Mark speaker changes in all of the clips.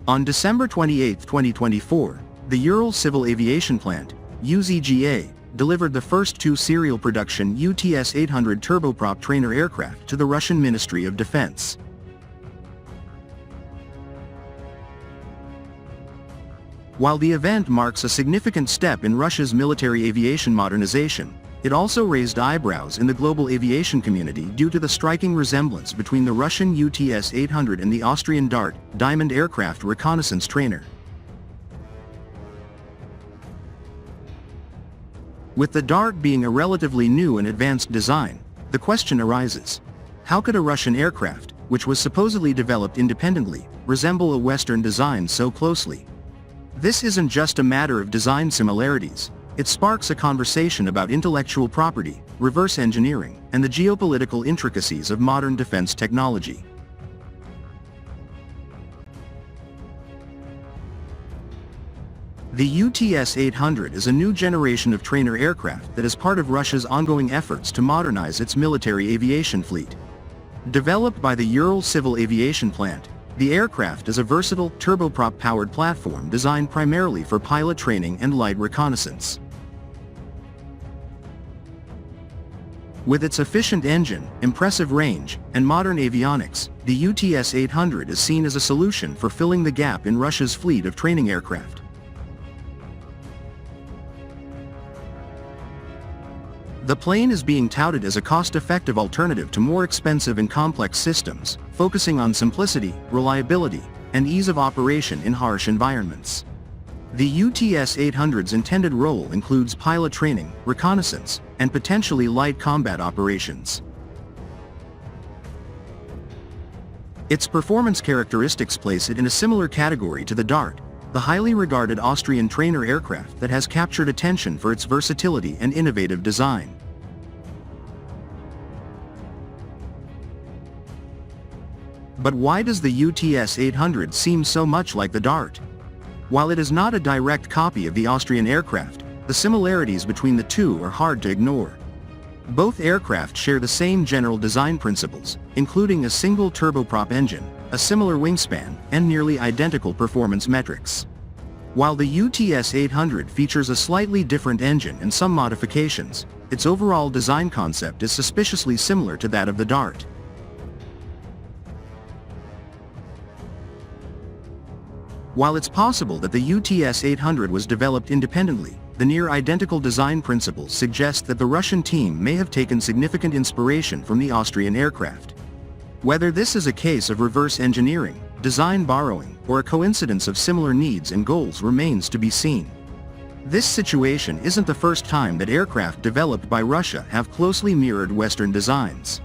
Speaker 1: On December 28, 2024, the Ural Civil Aviation Plant, UZGA, delivered the first two serial production UTS-800 turboprop trainer aircraft to the Russian Ministry of Defense. While the event marks a significant step in Russia's military aviation modernization, it also raised eyebrows in the global aviation community due to the striking resemblance between the Russian UTS-800 and the Austrian DART, Diamond Aircraft Reconnaissance Trainer. With the DART being a relatively new and advanced design, the question arises: how could a Russian aircraft, which was supposedly developed independently, resemble a Western design so closely? This isn't just a matter of design similarities. It sparks a conversation about intellectual property, reverse engineering, and the geopolitical intricacies of modern defense technology. The UTS-800 is a new generation of trainer aircraft that is part of Russia's ongoing efforts to modernize its military aviation fleet. Developed by the Ural Civil Aviation Plant, the aircraft is a versatile, turboprop-powered platform designed primarily for pilot training and light reconnaissance. With its efficient engine, impressive range, and modern avionics, the UTS-800 is seen as a solution for filling the gap in Russia's fleet of training aircraft. The plane is being touted as a cost-effective alternative to more expensive and complex systems, focusing on simplicity, reliability, and ease of operation in harsh environments. The UTS-800's intended role includes pilot training, reconnaissance, and potentially light combat operations. Its performance characteristics place it in a similar category to the DART, the highly regarded Austrian trainer aircraft that has captured attention for its versatility and innovative design. But why does the UTS-800 seem so much like the DART? While it is not a direct copy of the Austrian aircraft, the similarities between the two are hard to ignore. Both aircraft share the same general design principles, including a single turboprop engine, a similar wingspan, and nearly identical performance metrics. While the UTS-800 features a slightly different engine and some modifications, its overall design concept is suspiciously similar to that of the DART. While it's possible that the UTS-800 was developed independently, the near-identical design principles suggest that the Russian team may have taken significant inspiration from the Austrian aircraft. Whether this is a case of reverse engineering, design borrowing, or a coincidence of similar needs and goals remains to be seen. This situation isn't the first time that aircraft developed by Russia have closely mirrored Western designs.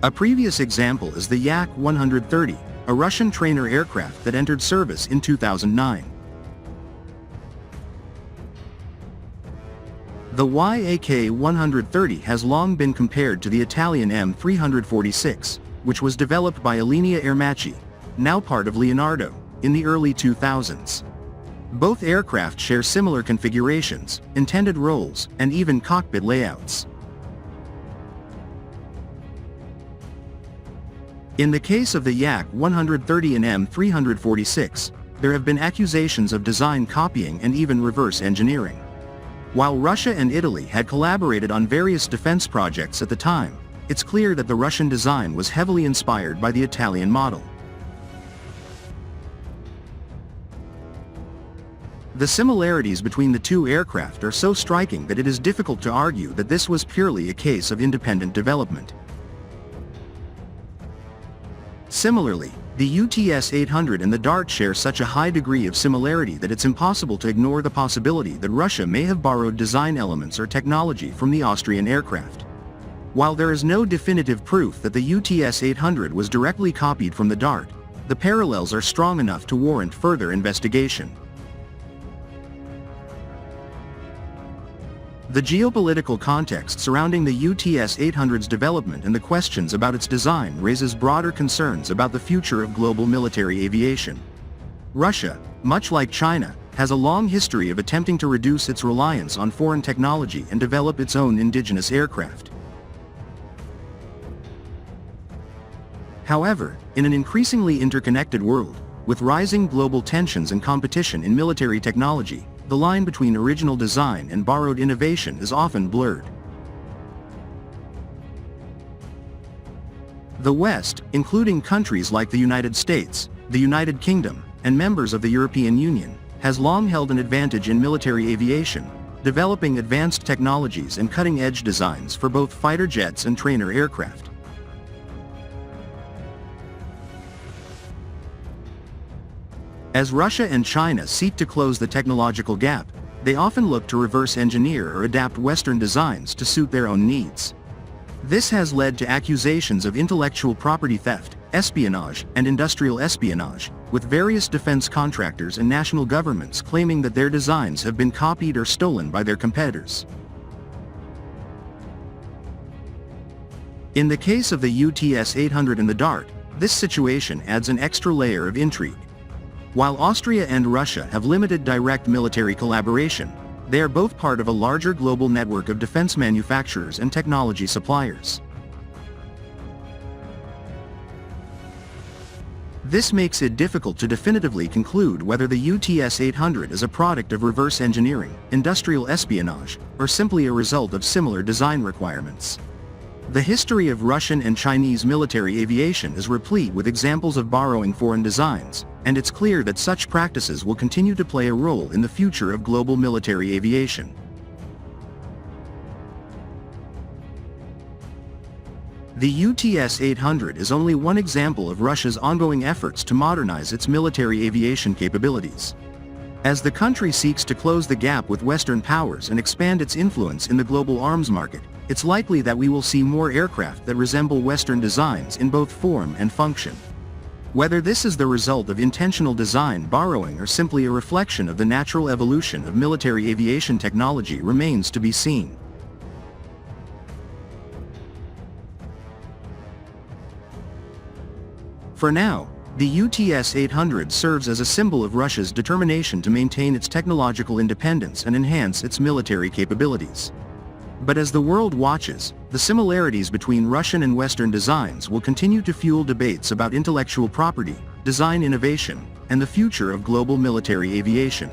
Speaker 1: A previous example is the Yak-130, a Russian trainer aircraft that entered service in 2009. The Yak-130 has long been compared to the Italian M346, which was developed by Alenia Aermacchi, now part of Leonardo, in the early 2000s. Both aircraft share similar configurations, intended roles, and even cockpit layouts. In the case of the Yak-130 and M346, there have been accusations of design copying and even reverse engineering. While Russia and Italy had collaborated on various defense projects at the time, it's clear that the Russian design was heavily inspired by the Italian model. The similarities between the two aircraft are so striking that it is difficult to argue that this was purely a case of independent development. Similarly, the UTS-800 and the DART share such a high degree of similarity that it's impossible to ignore the possibility that Russia may have borrowed design elements or technology from the Austrian aircraft. While there is no definitive proof that the UTS-800 was directly copied from the DART, the parallels are strong enough to warrant further investigation. The geopolitical context surrounding the UTS-800's development and the questions about its design raises broader concerns about the future of global military aviation. Russia, much like China, has a long history of attempting to reduce its reliance on foreign technology and develop its own indigenous aircraft. However, in an increasingly interconnected world, With rising global tensions and competition in military technology, the line between original design and borrowed innovation is often blurred. The West, including countries like the United States, the United Kingdom, and members of the European Union, has long held an advantage in military aviation, developing advanced technologies and cutting-edge designs for both fighter jets and trainer aircraft. As Russia and China seek to close the technological gap, they often look to reverse engineer or adapt Western designs to suit their own needs. This has led to accusations of intellectual property theft, espionage, and industrial espionage, with various defense contractors and national governments claiming that their designs have been copied or stolen by their competitors. In the case of the UTS-800 and the Dart, this situation adds an extra layer of intrigue. While Austria and Russia have limited direct military collaboration, they are both part of a larger global network of defense manufacturers and technology suppliers. This makes it difficult to definitively conclude whether the UTS-800 is a product of reverse engineering, industrial espionage, or simply a result of similar design requirements. The history of Russian and Chinese military aviation is replete with examples of borrowing foreign designs, and it's clear that such practices will continue to play a role in the future of global military aviation. The UTS-800 is only one example of Russia's ongoing efforts to modernize its military aviation capabilities. As the country seeks to close the gap with Western powers and expand its influence in the global arms market, it's likely that we will see more aircraft that resemble Western designs in both form and function. Whether this is the result of intentional design borrowing or simply a reflection of the natural evolution of military aviation technology remains to be seen. For now, the UTS-800 serves as a symbol of Russia's determination to maintain its technological independence and enhance its military capabilities. But as the world watches, the similarities between Russian and Western designs will continue to fuel debates about intellectual property, design innovation, and the future of global military aviation.